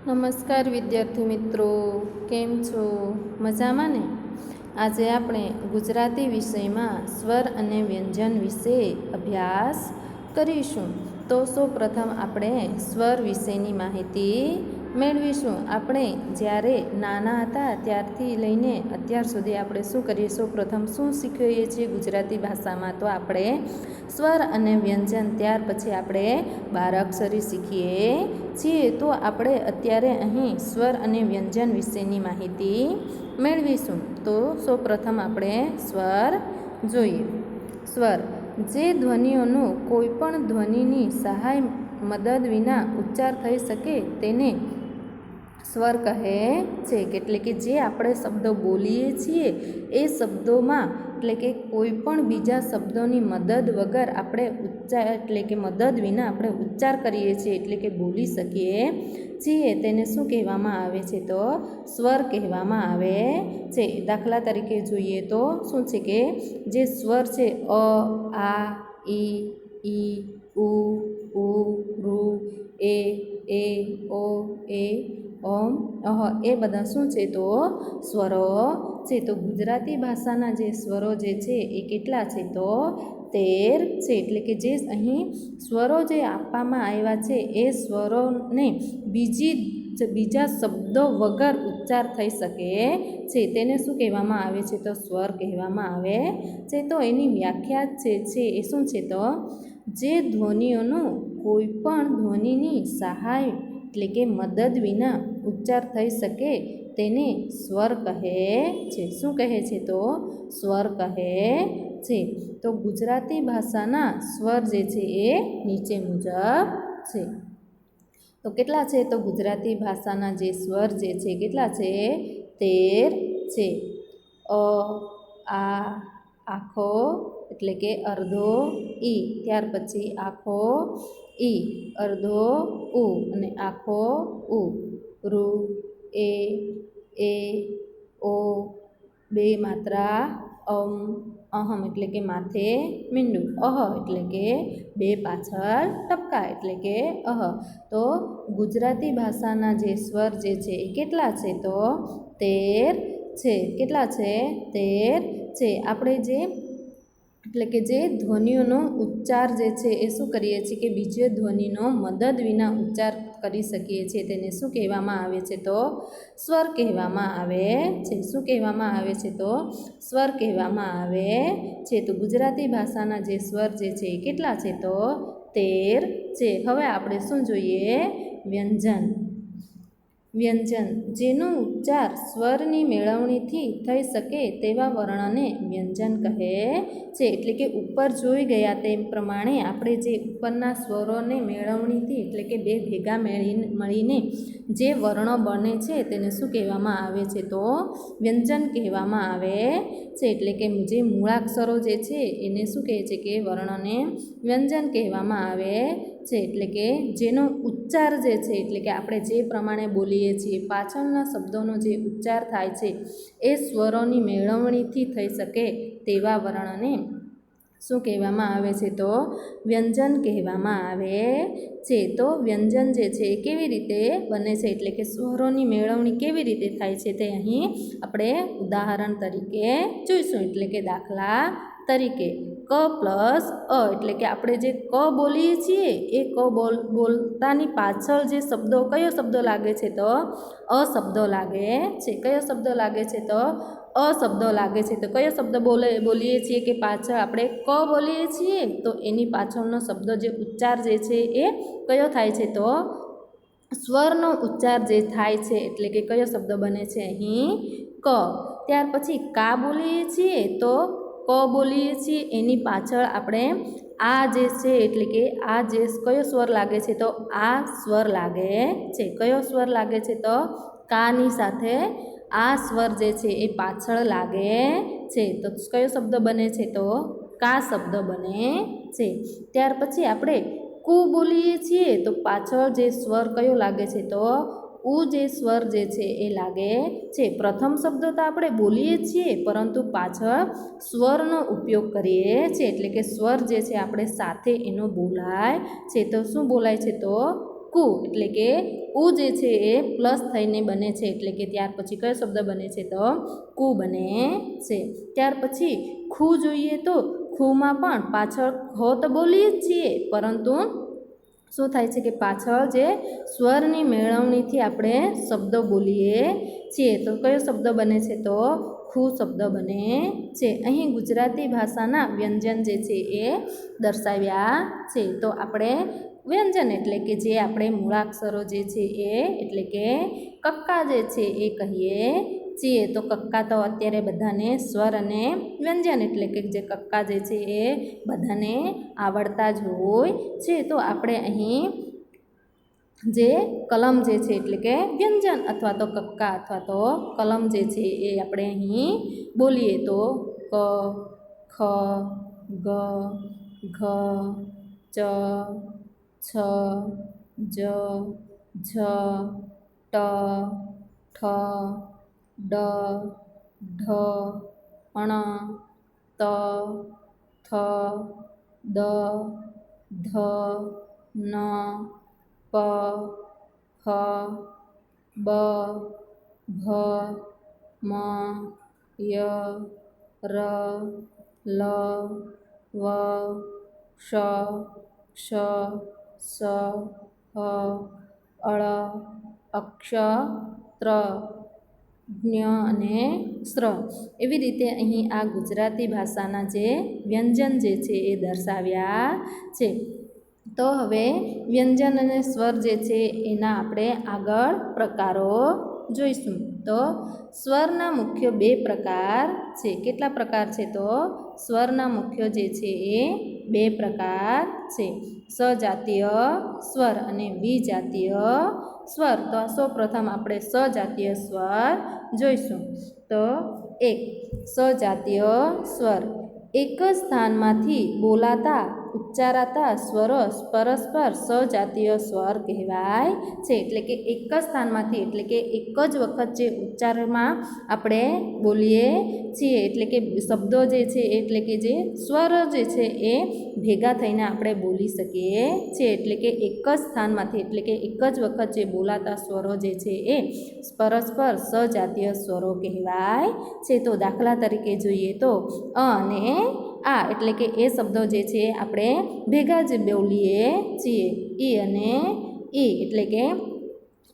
નમસ્કાર વિદ્યાર્થી મિત્રો, કેમ છો? મજામાં ને? આજે આપણે ગુજરાતી વિષયમાં સ્વર અને વ્યંજન વિશે અભ્યાસ કરીશું. તો સૌપ્રથમ આપણે સ્વર વિશેની માહિતી મેળવીશું. આપણે જ્યારે નાના હતા ત્યારથી લઈને અત્યાર સુધી આપણે શું કરીએ, સૌપ્રથમ શું શીખીએ છીએ ગુજરાતી ભાષામાં? તો આપણે સ્વર અને વ્યંજન, ત્યાર પછી આપણે બારાક્ષરી શીખીએ છીએ. તો આપણે અત્યારે અહીં સ્વર અને વ્યંજન વિશેની માહિતી મેળવીશું. તો સૌપ્રથમ આપણે સ્વર જોઈએ. સ્વર જે ધ્વનિઓનું કોઈપણ ધ્વનિની સહાય મદદ વિના ઉચ્ચાર થઈ શકે તેને સ્વર કહે છે. એટલે કે જે આપણે શબ્દો બોલીએ છીએ એ શબ્દોમાં, એટલે કે કોઈ પણ બીજા શબ્દોની મદદ વગર આપણે ઉચ્ચાર, એટલે કે મદદ વિના આપણે ઉચ્ચાર કરીએ છીએ, એટલે કે બોલી શકીએ છીએ, તેને શું કહેવામાં આવે છે? તો સ્વર કહેવામાં આવે છે. દાખલા તરીકે જોઈએ તો શું છે કે જે સ્વર છે અ, આ, ઈ, ઉ, ઋ, એ, ઓ, ઓમ, અહ, એ બધા શું છે? તો સ્વરો છે. તો ગુજરાતી ભાષાના જે સ્વરો જે છે એ કેટલા છે? તો 13 છે. એટલે કે જે અહીં સ્વરો જે આપવામાં આવ્યા છે એ સ્વરોને બીજા શબ્દો વગર ઉચ્ચાર થઈ શકે છે, તેને શું કહેવામાં આવે છે? તો સ્વર કહેવામાં આવે છે. તો એની વ્યાખ્યા છે એ શું છે? તો જે ધ્વનિઓનું કોઈ પણ ધ્વનિની સહાય, એટલે કે મદદ વિના ઉચ્ચાર થઈ શકે તેને સ્વર કહે છે. શું કહે છે? તો સ્વર કહે છે. તો ગુજરાતી ભાષાના સ્વર જે છે એ નીચે મુજબ છે. તો કેટલા છે? તો ગુજરાતી ભાષાના જે સ્વર જે છે કેટલા છે? 13 છે. અ, આ, આખો, એટલે કે અર્ધો ઈ, ત્યાર પછી આખો ઈ, અર્ધો ઉ અને આખો ઉ, ઋ, એ, ઓ, બે માત્રા અહમ, એટલે કે માથે મીંડું, અહ એટલે કે બે પાછળ ટપકા, એટલે કે અહ. તો ગુજરાતી ભાષાના જે સ્વર જે છે એ કેટલા છે? તો 13 છે. કેટલા છે? 13 છે. આપણે જે, એટલે કે જે ધ્વનિઓનો ઉચ્ચાર જે છે એ શું કરીએ છીએ કે બીજી ધ્વનિનો મદદ વિના ઉચ્ચાર કરી શકીએ છીએ, તેને શું કહેવામાં આવે છે? તો સ્વર કહેવામાં આવે છે. શું કહેવામાં આવે છે? તો સ્વર કહેવામાં આવે છે. તો ગુજરાતી ભાષાના જે સ્વર જે છે એ કેટલા છે? તો 13 છે. હવે આપણે શું જોઈએ? વ્યંજન. વ્યંજન જેનો ઉચ્ચાર સ્વરની મેળવણીથી થઈ શકે તેવા વર્ણને વ્યંજન કહે છે. એટલે કે ઉપર જોઈ ગયા તે પ્રમાણે આપણે જે ઉપરના સ્વરોને મેળવણીથી, એટલે કે બે ભેગા મળીને જે વર્ણો બને છે તેને શું કહેવામાં આવે છે? તો વ્યંજન કહેવામાં આવે છે. એટલે કે જે મૂળાક્ષરો જે છે એને શું કહે છે કે વર્ણને વ્યંજન કહેવામાં આવે છે. એટલે કે જેનો ઉચ્ચાર જે છે, એટલે કે આપણે જે પ્રમાણે બોલીએ છીએ પાછળના શબ્દોનો જે ઉચ્ચાર થાય છે એ સ્વરોની મેળવણીથી થઈ શકે તેવા વર્ણને શું કહેવામાં આવે છે? તો વ્યંજન કહેવામાં આવે છે. તો વ્યંજન જે છે એ કેવી રીતે બને છે, એટલે કે સ્વરોની મેળવણી કેવી રીતે થાય છે તે અહીં આપણે ઉદાહરણ તરીકે જોઈશું. એટલે કે દાખલા તરીકે ક પ્લસ અ, એટલે કે આપણે જે ક બોલીએ છીએ એ ક બોલતાની પાછળ જે શબ્દો, કયો શબ્દો લાગે છે? તો અ શબ્દો લાગે છે. કયો શબ્દો લાગે છે? તો અ શબ્દો લાગે છે. તો કયો શબ્દ બોલીએ છીએ કે પાછળ આપણે ક બોલીએ છીએ તો એની પાછળનો શબ્દ જે ઉચ્ચાર જે છે એ કયો થાય છે? તો સ્વરનો ઉચ્ચાર જે થાય છે, એટલે કે કયો શબ્દ બને છે અહીં? ક. ત્યાર પછી કા બોલીએ છીએ તો ક બોલીએ છીએ એની પાછળ આપણે આ જે છે, એટલે કે આ જે કયો સ્વર લાગે છે? તો આ સ્વર લાગે છે. કયો સ્વર લાગે છે? તો કાની સાથે આ સ્વર જે છે એ પાછળ લાગે છે. તો કયો શબ્દ બને છે? તો કા શબ્દ બને છે. ત્યાર પછી આપણે કુ બોલીએ છીએ તો પાછળ જે સ્વર કયો લાગે છે? તો ઉ જે સ્વર જે છે એ લાગે છે. પ્રથમ શબ્દો તો આપણે બોલીએ છીએ પરંતુ પાછળ સ્વરનો ઉપયોગ કરીએ છીએ, એટલે કે સ્વર જે છે આપણે સાથે એનો બોલાય છે. તો શું બોલાય છે? તો કુ, એટલે કે ઉ જે છે એ પ્લસ થઈને બને છે, એટલે કે ત્યાર પછી કયો શબ્દ બને છે તો કુ બને છે. ત્યાર પછી ખુ જોઈએ તો ખુમાં પણ પાછળ ખ તો બોલીએ જ છીએ, પરંતુ શું થાય છે કે પાછળ જે સ્વરની મેળવણીથી આપણે શબ્દો બોલીએ છીએ. તો કયો શબ્દ બને છે તો ખુ શબ્દ બને છે. અહીં ગુજરાતી ભાષાના વ્યંજન જે છે એ દર્શાવ્યા છે. તો આપણે વ્યંજન એટલે કે જે આપણે મૂળાક્ષરો જે છે એ એટલે કે કક્કા જે છે એ કહીએ છીએ. તો કક્કા તો અત્યારે બધાને સ્વર અને વ્યંજન એટલે કે જે કક્કા જે છે એ બધાને આવડતા જ હોય છે. તો આપણે અહીં જે કલમ જે છે એટલે કે વ્યંજન અથવા તો કક્કા અથવા તો કલમ જે છે એ આપણે અહીં બોલીએ તો ક, ખ, ગ, ઘ, ચ, છ, જ, ઝ, ટ, ઠ, ડ, ઢ, ણ, ત, થ, દ, ધ, ન, પ, ફ, બ, ભ, મ, ય, ર, લ, વ, શ, ક્ષ, સ, હ, અળ, અક્ષ, ત્ર, જ્ઞ અને સ્ર. એવી રીતે અહીં આ ગુજરાતી ભાષાના જે વ્યંજન જે છે એ દર્શાવ્યા છે. તો હવે વ્યંજન અને સ્વર જે છે એના આપણે આગળ પ્રકારો જોઈશું. તો સ્વરના મુખ્ય બે પ્રકાર છે. કેટલા પ્રકાર છે તો સ્વરના મુખ્ય જે છે એ બે પ્રકાર છે, સજાતીય સ્વર અને વિજાતીય સ્વર. તો સૌપ્રથમ આપણે સજાતીય સ્વર જોઈશું. તો એક સજાતીય સ્વર એક જ સ્થાનમાંથી બોલાતા ઉચ્ચારાતા સ્વરો પરસ્પર સજાતીય સ્વર કહેવાય છે. એટલે કે એક જ સ્થાનમાંથી એટલે કે એક જ વખત જે ઉચ્ચારમાં આપણે બોલીએ છીએ એટલે કે શબ્દો જે છે એટલે કે જે સ્વર જે છે એ ભેગા થઈને આપણે બોલી શકીએ છીએ. એટલે કે એક જ સ્થાનમાંથી એટલે કે એક જ વખત જે બોલાતા સ્વરો જે છે એ પરસ્પર સજાતીય સ્વરો કહેવાય છે. તો દાખલા તરીકે જોઈએ તો અને આ એટલે કે એ શબ્દો જે છે આપણે ભેગા જ બોલીએ છીએ. ઈ અને ઈ એટલે કે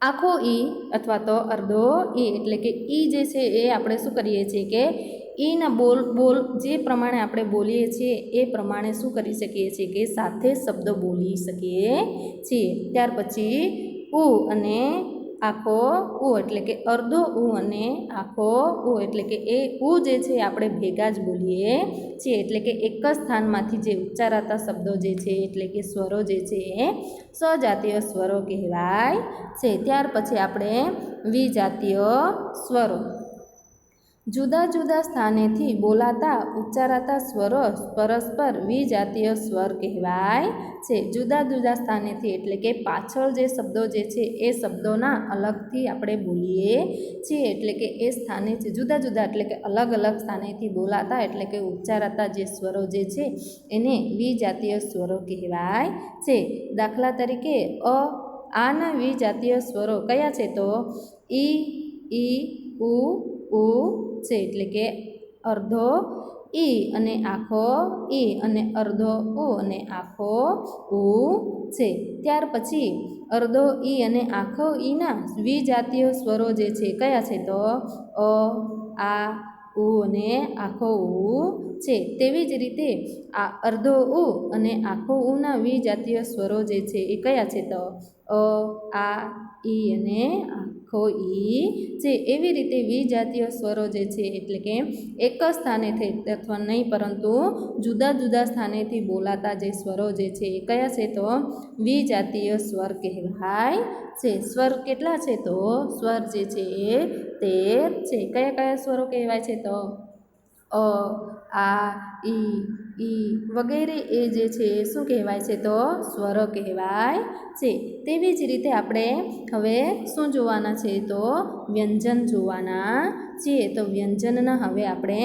આખો ઈ અથવા તો અર્ધો ઈ એટલે કે ઈ જે છે એ આપણે શું કરીએ છીએ કે ઈના બોલ જે પ્રમાણે આપણે બોલીએ છીએ એ પ્રમાણે શું કરી શકીએ છીએ કે સાથે શબ્દો બોલી શકીએ છીએ. ત્યાર પછી ઉ અને આખો ઉ એટલે કે અર્ધો ઉ અને આખો ઉ એટલે કે એ ઉ જે છે આપણે ભેગા જ બોલીએ છીએ. એટલે કે એક જ સ્થાનમાંથી જે ઉચ્ચારાતા શબ્દો જે છે એટલે કે સ્વરો જે છે એ સજાતીય સ્વરો કહેવાય છે. ત્યાર પછી આપણે વિજાતીય સ્વરો જુદા જુદા સ્થાનેથી બોલાતા ઉચ્ચારાતા સ્વરો પરસ્પર વિજાતીય સ્વર કહેવાય છે. જુદા જુદા સ્થાનેથી એટલે કે પાછળ જે શબ્દો જે છે એ શબ્દોના અલગથી આપણે બોલીએ છીએ. એટલે કે એ સ્થાનેથી જુદા જુદા એટલે કે અલગ અલગ સ્થાનેથી બોલાતા એટલે કે ઉચ્ચારાતા જે સ્વરો જે છે એને વિજાતીય સ્વરો કહેવાય છે. દાખલા તરીકે આના વિજાતીય સ્વરો કયા છે તો ઈ, ઉ છે એટલે કે અર્ધો ઈ અને આખો ઈ અને અર્ધો ઉ અને આખો ઉ છે. ત્યાર પછી અર્ધો ઈ અને આખો ઈના વિજાતીય સ્વરો જે છે કયા છે તો આ, ઉ અને આખો ઉ છે. તેવી જ રીતે આ અર્ધો ઉ અને આખો ઉના વિજાતીય સ્વરો જે છે એ કયા છે તો આ, ઈ અને આખો ઈ છે. એવી રીતે વિજાતીય સ્વરો જે છે એટલે કે એક જ સ્થાનેથી અથવા નહીં પરંતુ જુદા જુદા સ્થાનેથી બોલાતા જે સ્વરો જે છે એ કયા છે તો વિજાતીય સ્વર કહેવાય છે. સ્વર કેટલા છે તો સ્વર જે છે એ 13 છે. કયા કયા સ્વરો કહેવાય છે તો આ, ઈ વગેરે એ જે છે શું કહેવાય છે તો સ્વરો કહેવાય છે. તેવી જ રીતે આપણે હવે શું જોવાના છે તો વ્યંજન જોવાના છીએ. તો વ્યંજનના હવે આપણે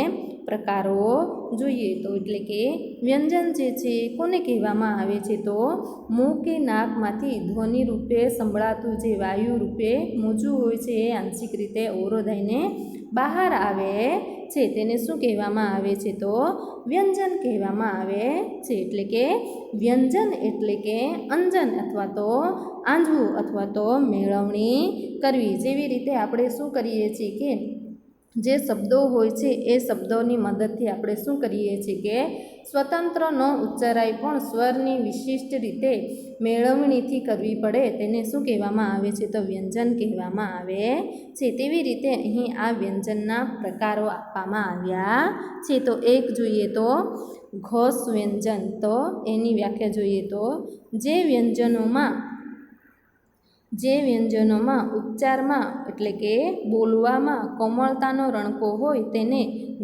પ્રકારો જોઈએ તો એટલે કે વ્યંજન જે છે કોને કહેવામાં આવે છે તો મોં કે નાકમાંથી ધ્વનિ રૂપે સંભળાતું જે વાયુ રૂપે મોજું હોય છે એ આંશિક રીતે અવરોધાઈને બહાર આવે છે તેને શું કહેવામાં આવે છે તો વ્યંજન કહેવામાં આવે છે. એટલે કે વ્યંજન એટલે કે અંજન અથવા તો આંજવું અથવા તો મેળવણી કરવી. જેવી રીતે આપણે શું કરીએ છીએ કે જે શબ્દો હોય છે એ શબ્દોની મદદથી આપણે શું કરીએ છીએ કે સ્વતંત્ર ન ઉચ્ચારાય પણ સ્વરની વિશિષ્ટ રીતે મેળવણીથી કરવી પડે તેને શું કહેવામાં આવે છે તો વ્યંજન કહેવામાં આવે છે. તેવી રીતે અહીં આ વ્યંજનના પ્રકારો આપવામાં આવ્યા છે. તો એક જોઈએ તો ઘોષ વ્યંજન. તો એની વ્યાખ્યા જોઈએ તો જે વ્યંજનોમાં ઉચ્ચારમાં એટલે કે બોલવામાં કોમળતાનો રણકો હોય તેને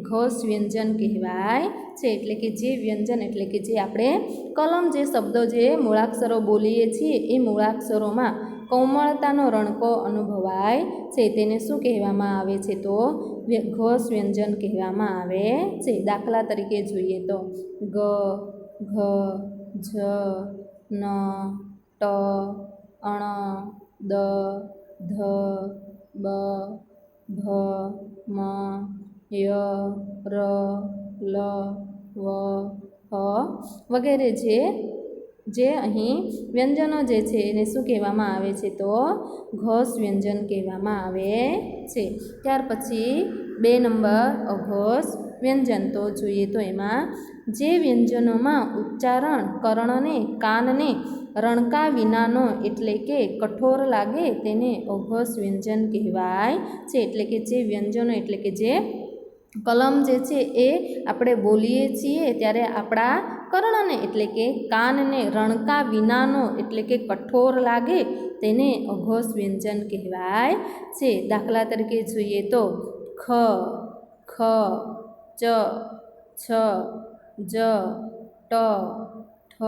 ઘોષ વ્યંજન કહેવાય છે. એટલે કે જે વ્યંજન એટલે કે જે આપણે કલમ જે શબ્દો જે મૂળાક્ષરો બોલીએ છીએ એ મૂળાક્ષરોમાં કોમળતાનો રણકો અનુભવાય છે તેને શું કહેવામાં આવે છે તો ઘોષ વ્યંજન કહેવામાં આવે છે. દાખલા તરીકે જોઈએ તો ગ, ઘ, જ, ન, ટ, અણ, દ, ધ, બ, ભ, મ, ય, ર, લ, વ, હ વગેરે જે અહીં વ્યંજનો જે છે એને શું કહેવામાં આવે છે તો ઘોષ વ્યંજન કહેવામાં આવે છે. ત્યાર પછી 2 નંબર અઘોષ વ્યંજન. તો જોઈએ તો એમાં જે વ્યંજનોમાં ઉચ્ચારણ કર્ણને કાનને રણકા વિનાનો એટલે કે કઠોર લાગે તેને અઘોષ વ્યંજન કહેવાય છે. એટલે કે જે વ્યંજનો એટલે કે જે કલમ જે છે એ આપણે બોલીએ છીએ ત્યારે આપણા કર્ણને એટલે કે કાનને રણકા વિનાનો એટલે કે કઠોર લાગે તેને અઘોષ વ્યંજન કહેવાય છે. દાખલા તરીકે જોઈએ તો ખ, ખ, ચ, છ, જ, ટ, ઠ,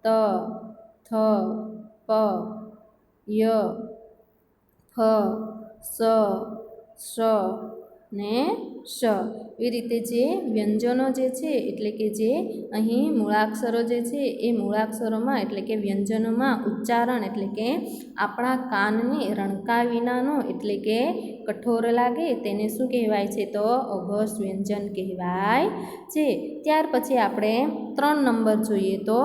ત, થ, પ, ય, ફ, સ, શ ને શ. એ રીતે જે વ્યંજનો જે છે એટલે કે જે અહીં મૂળાક્ષરો જે છે એ મૂળાક્ષરોમાં એટલે કે વ્યંજનોમાં ઉચ્ચારણ એટલે કે આપણા કાનને રણકા વિનાનો એટલે કે કઠોર લાગે તેને શું કહેવાય છે તો અઘોષ વ્યંજન કહેવાય છે. ત્યાર પછી આપણે 3 નંબર જોઈએ તો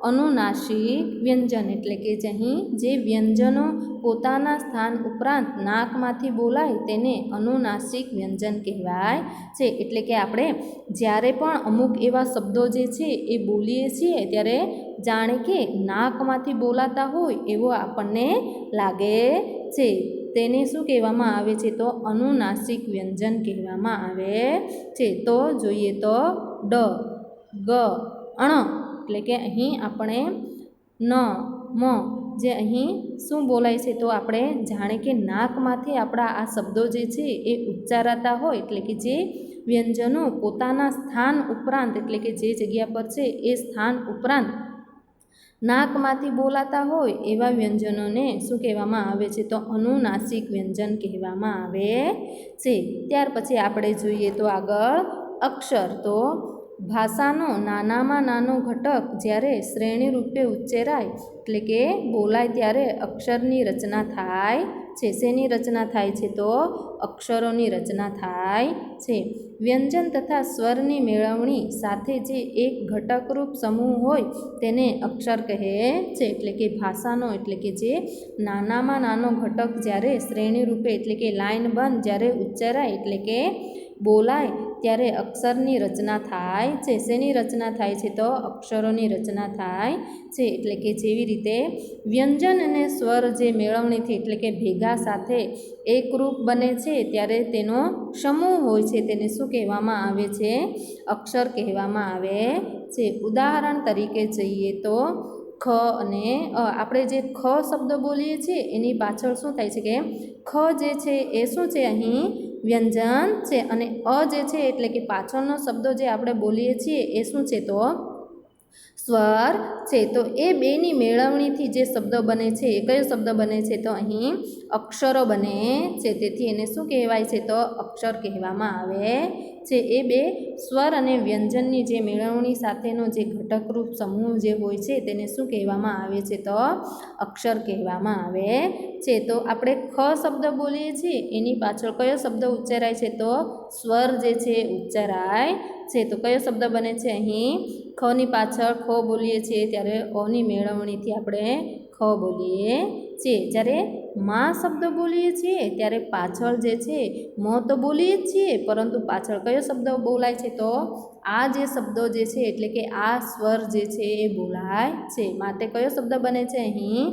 અનુનાસિક વ્યંજન. એટલે કે અહીં જે વ્યંજનો પોતાના સ્થાન ઉપરાંત નાકમાંથી બોલાય તેને અનુનાસિક વ્યંજન કહેવાય છે. એટલે કે આપણે જ્યારે પણ અમુક એવા શબ્દો જે છે એ બોલીએ છીએ ત્યારે જાણે કે નાકમાંથી બોલાતા હોય એવો આપણને લાગે છે તેને શું કહેવામાં આવે છે તો અનુનાસિક વ્યંજન કહેવામાં આવે છે. તો જોઈએ તો ડ, ગ, અણ એટલે કે અહીં આપણે ન, મ જે અહીં શું બોલાય છે તો આપણે જાણે કે નાકમાંથી આપણા આ શબ્દો જે છે એ ઉચ્ચારાતા હોય એટલે કે જે વ્યંજનો પોતાના સ્થાન ઉપરાંત એટલે કે જે જગ્યા પર છે એ સ્થાન ઉપરાંત નાકમાંથી બોલાતા હોય એવા વ્યંજનોને શું કહેવામાં આવે છે તો અનુનાસિક વ્યંજન કહેવામાં આવે છે. ત્યાર પછી આપણે જોઈએ તો આગળ અક્ષર. તો ભાષાનો નાનામાં નાનો ઘટક જ્યારે શ્રેણી રૂપે ઉચ્ચારાય એટલે કે બોલાય ત્યારે અક્ષરની રચના થાય છે. શેની રચના થાય છે તો અક્ષરોની રચના થાય છે. વ્યંજન તથા સ્વરની મેળવણી સાથે જે એક ઘટકરૂપ સમૂહ હોય તેને અક્ષર કહે છે. એટલે કે ભાષાનો એટલે કે જે નાનામાં નાનો ઘટક જ્યારે શ્રેણી રૂપે એટલે કે લાઈન બંધ જ્યારે ઉચ્ચારાય એટલે કે બોલાય ત્યારે અક્ષરની રચના થાય છે. શેની રચના થાય છે તો અક્ષરોની રચના થાય છે. એટલે કે જેવી રીતે વ્યંજન અને સ્વર જે મેળવણીથી એટલે કે ભેગા સાથે એકરૂપ બને છે ત્યારે તેનો સમૂહ હોય છે તેને શું કહેવામાં આવે છે અક્ષર કહેવામાં આવે છે. ઉદાહરણ તરીકે જોઈએ તો ખ અને અ. આપણે જે ખ શબ્દ બોલીએ છીએ એની પાછળ શું થાય છે કે ખ જે છે એ શું છે અહીં વ્યંજન છે અને અ જે છે એટલે કે પાછળનો શબ્દો જે આપણે બોલીએ છીએ એ શું છે તો સ્વર છે. તો એ બેની મેળવણીથી જે શબ્દ બને છે એ કયો શબ્દ બને છે? તો અહીં અક્ષરો બને છે. તેથી એને શું કહેવાય છે? તો અક્ષર કહેવામાં આવે છે. એ બે સ્વર અને વ્યંજનની જે મેળવણી સાથેનો જે ઘટકરૂપ સમૂહ જે હોય છે તેને શું કહેવામાં આવે છે? તો અક્ષર કહેવામાં આવે છે. તો આપણે ખ શબ્દ બોલીએ છીએ એની પાછળ કયો શબ્દ ઉચ્ચારાય છે? તો સ્વર જે છે ઉચ્ચારાય છે. તો કયો શબ્દ બને છે અહીં? ખની પાછળ ખ બોલીએ છીએ ત્યારે અની મેળવણીથી આપણે ખ બોલીએ છીએ. જ્યારે મા શબ્દ બોલીએ છીએ ત્યારે પાછળ જે છે મ તો બોલીએ જ છીએ, પરંતુ પાછળ કયો શબ્દ બોલાય છે? તો આ જે શબ્દો જે છે એટલે કે આ સ્વર જે છે એ બોલાય છે. માટે કયો શબ્દ બને છે અહીં?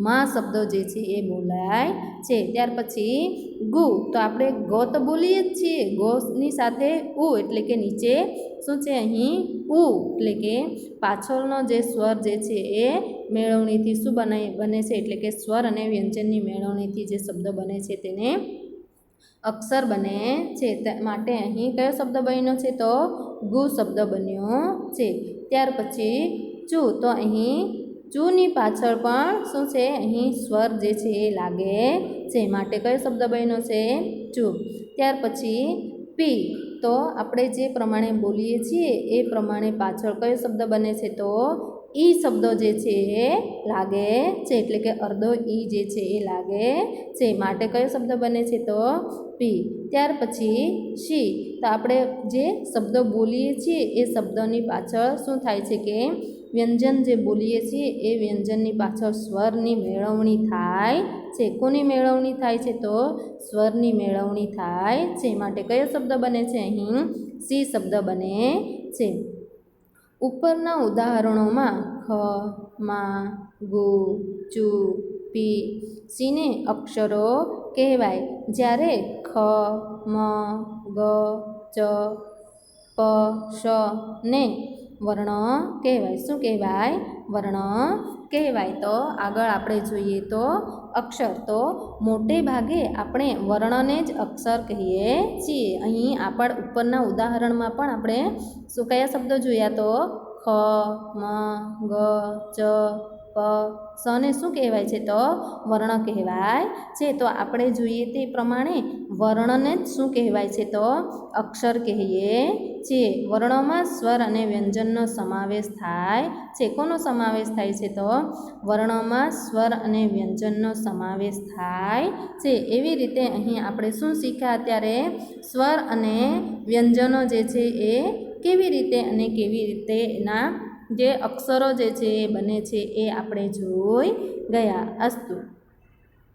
મા શબ્દો જે છે એ બોલાય છે. ત્યાર પછી ગુ. તો આપણે ગ તો બોલીએ જ છીએ, ગની સાથે ઉ એટલે કે નીચે શું છે અહીં? ઉ એટલે કે પાછળનો જે સ્વર જે છે એ મેળવણીથી શું બને છે? એટલે કે સ્વર અને વ્યંજનની મેળવણીથી જે શબ્દ બને છે તેને અક્ષર બને છે. માટે અહીં કયો શબ્દ બન્યો છે? તો ગુ શબ્દ બન્યો છે. ત્યાર પછી ચુ. તો અહીં ચુની પાછળ પણ શું છે? અહીં સ્વર જે છે એ લાગે છે. માટે કયો શબ્દ બન્યો છે? ચુ. ત્યાર પછી પી. તો આપણે જે પ્રમાણે બોલીએ છીએ એ પ્રમાણે પાછળ કયો શબ્દ બને છે? તો ઈ શબ્દો જે છે એ લાગે છે. એટલે કે અર્ધો ઈ જે છે એ લાગે છે. માટે કયો શબ્દ બને છે? તો પી. ત્યાર પછી શી. તો આપણે જે શબ્દો બોલીએ છીએ એ શબ્દોની પાછળ શું થાય છે કે વ્યંજન જે બોલીએ છીએ એ વ્યંજનની પાછળ સ્વરની મેળવણી થાય છે. કોની મેળવણી થાય છે? તો સ્વરની મેળવણી થાય છે. માટે કયો શબ્દ બને છે અહીં? સી શબ્દ બને છે. ઉપરના ઉદાહરણોમાં ખ, મા, ગુ, ચુ, પી, સીને અક્ષરો કહેવાય, જ્યારે ખ, મ, ગ, ચ, પ, શ ને વર્ણ કહેવાય. શું કહેવાય? વર્ણ કહેવાય. તો આગળ આપણે જોઈએ તો અક્ષર. તો મોટે ભાગે આપણે વર્ણને જ અક્ષર કહીએ છીએ. અહીં આપણા ઉપરના ઉદાહરણમાં પણ આપણે શું કયા શબ્દો જોયા? તો ખ, મ, ગ, ચ, પ, સ ને શું કહેવાય છે? તો વર્ણ કહેવાય છે. તો આપણે જોઈએ તે પ્રમાણે વર્ણને જ શું કહેવાય છે? તો અક્ષર કહીએ છીએ. વર્ણોમાં સ્વર અને વ્યંજનનો સમાવેશ થાય છે. કોનો સમાવેશ થાય છે? તો વર્ણોમાં સ્વર અને વ્યંજનનો સમાવેશ થાય છે. એવી રીતે અહીં આપણે શું શીખ્યા? અત્યારે સ્વર અને વ્યંજનો જે છે એ કેવી રીતે એના જે અક્ષરો જે છે એ બને છે એ આપણે જોઈ ગયા. અસ્તુ.